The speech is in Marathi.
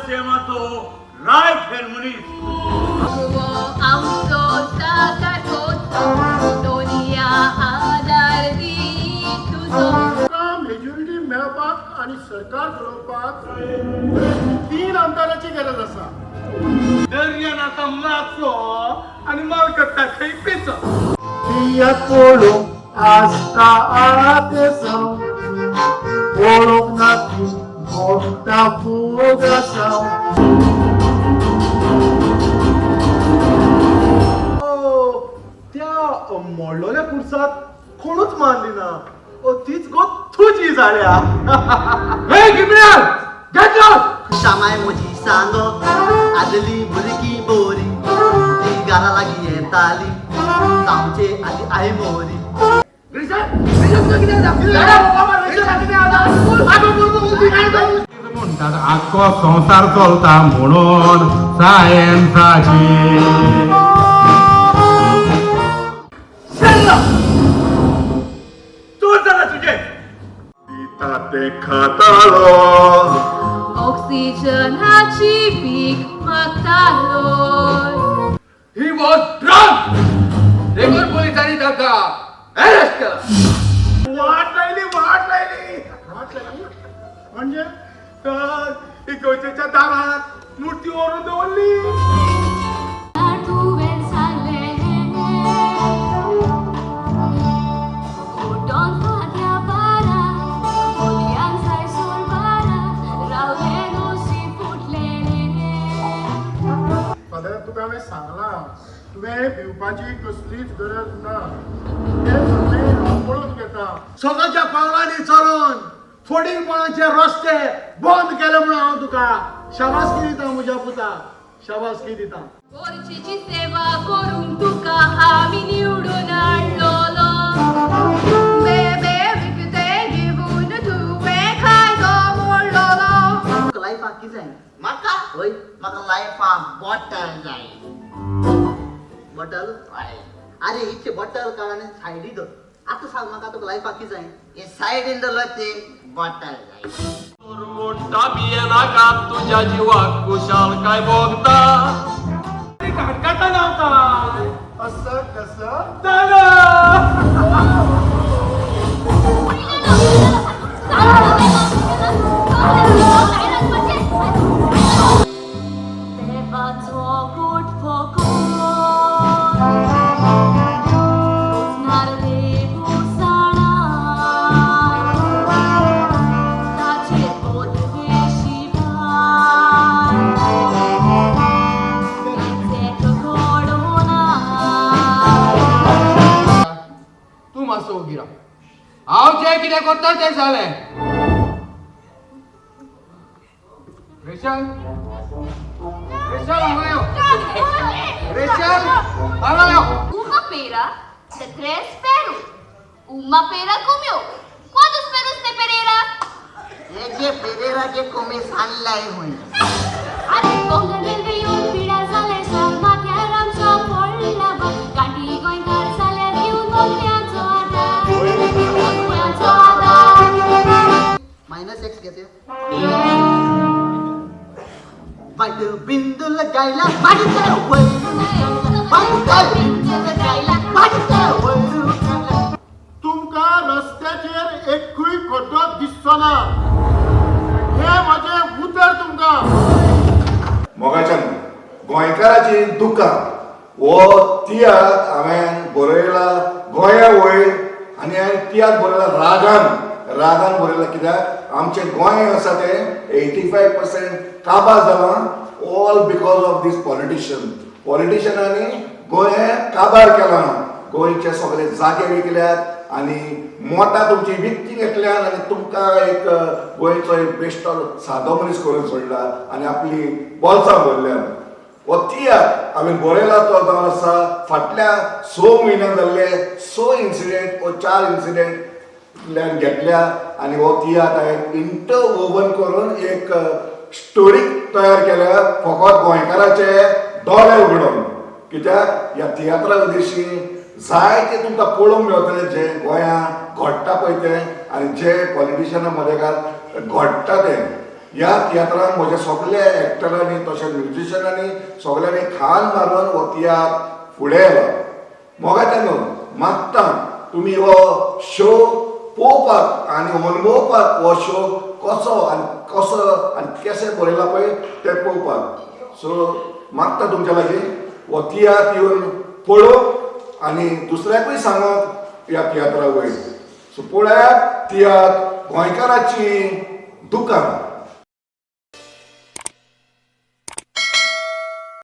सेमाचो रायट हँड मनीस आमचो साकारको दुनिया आदार दी तुझो मेजॉरिटी मेळपाक आणि सरकार घडोवपाक 3 आमदारांची गरज आसा. दर्यान आता माचो आणि मालकत्ता थंय पेचो या पोळो आस्ता आदेसम पोळोक नाती मोठा फुगासाव. त्या मोडलोल्या पुरसाक कोणूच मानली ना. तीच गो तुझी जाल्या. हे गिमऱ्याल गेट शामाय म्हजी सांगो आदली भुरगी बोरी ती घरा लागीं येताली जावचे आदी आय मोरी. म्हणटात आख्खो संसार चलता म्हणून सायन्साची तूं जाणा तुजें दिता ते खातालो ऑक्सिजनाची भीक मागतालो. ही वॉज ड्रंक रेगुलर पोलिसांनी ताका अरेस्ट केला. वाट लायली म्हणजे तर इगोजेच्या दारात मूर्ती ओरून दवरली. तुवें सांगलें उठोन फाटल्या बारा बोलयान सायसून बारा रावले नोसी फुटलेले. फादर तुका हांवें सांगलां तुवें भिवपाची कसलीच गरज ना. तें सगळें हांव पळोवन घेता. सगळ्याच्या पावलांनी चलोन फोडींगपणाचे रस्ते बंद केले म्हणून हांव तुका शाबासकी दिता म्हज्या पुता शाबासकी दिता. गोरचेची सेवा करून तुका आमी निवडून हाडलोलो. बेबे विकते दिवून तुवें खायचो मोडलोलो. तुका लायफाक कितें जाय? म्हाका हय म्हाका लायफाक बॉटल जाय. बॉटल हय. अरे इतके बॉटल काढ आनी सायडीक दवर. आतां सांग म्हाका तुका लायफाक कितें जाय? हे सायडीन दवरलो ते बॉटल जाय. मोठा बियेना का तुझ्या जीवाक कुशाल काय बोगता काटकाटा नव्हता असं कसं देवाचो गोठ फकत हांव जें कितें करता तें जालें. रेशल हांगा यो. रेशल हांगा यो. Uma pera de 3 peru. Uma pera comeu. Quantos perus tem Pereira? हे जे पेरेराचे कोमे सांगलाय म्हण. अरे कोंकणी येऊन पिढ्या झाले शर्मात्या रामच्या पडला बा. काठी गोंयकार झाल्या घेऊन मोठ्याचो आधार. -x घेते. वाईट बिंदू लगायला वाईट तुमका रस्त्याचेर एकूय खड्डो दिसचो ना. हे म्हजें उतर तुमकां. मोगाच्यान गोंयकाराची दुखां हो तियात्र हांवें बरयला गोंया वयर आनी हांवें तियात्र बरयला रागान बरयला. कित्याक आमचें गोंय आसा तें 85% काबार जालां all because of these पॉलिटिशियनांनी Goa काबार केलां. गोंयचे सगळे जागे विकल्यात आनी मोटां तुमची विकती घेतल्यात आनी तुमकां एक गोंयचो एक बेश्टो सादो मनीस करून सोडला आनी आपली बोल्सां भरल्यात. हो तियात्र हांवें बरयला तो जावन आसा फाटल्या 6 म्हयन्यां जाल्ले 6 इन्सिडेंट वो 4 इन्सिडेंट घेतल्या आनी हो तियात्र हांवें इंटरवोवन करून एक स्टोरी तयार केल्या फकत गोंयकाराचे दोळे उगडून. कित्याक ह्या तियात्रा दिशी जायते तुमकां पळोवंक मेळटलें जें गोंयांत घडटा पळय तें आनी जे पॉलिटिशियना मदें घडटा तें. ह्या तियात्रान म्हज्या सगळ्या एक्टरांनी तशेंच म्युजिशियनांनी सगळ्यांनी खान मारून हो तियात्र फुडें येयलो. मोगाच्यान मागता तुमी हो शो पळोवपाक आनी अनुभवपाक हो शो कसो आनी कशें बरयला पळय तें पळोवपाक. सो मागता तुमच्या लागीं हो तियात्र येवन पळोवप आनी दुसऱ्याकूय सांगप ह्या तियात्रा वयर. सो पळयात तियात्र गोंयकाराची दुकान.